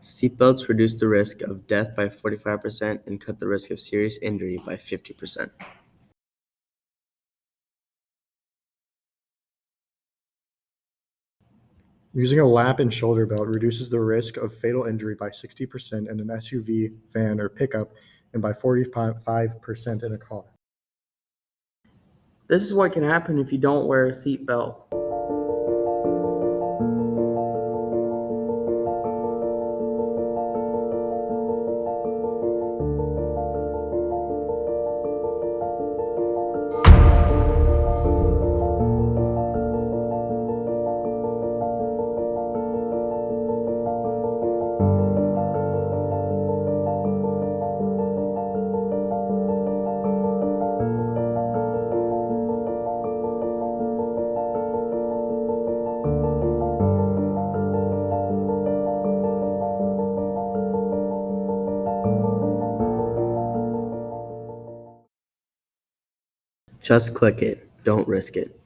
Seatbelts reduce the risk of death by 45% and cut the risk of serious injury by 50%. Using a lap and shoulder belt reduces the risk of fatal injury by 60% in an SUV, van, or pickup, and by 45% in a car. This is what can happen if you don't wear a seatbelt. Just click it. Don't risk it.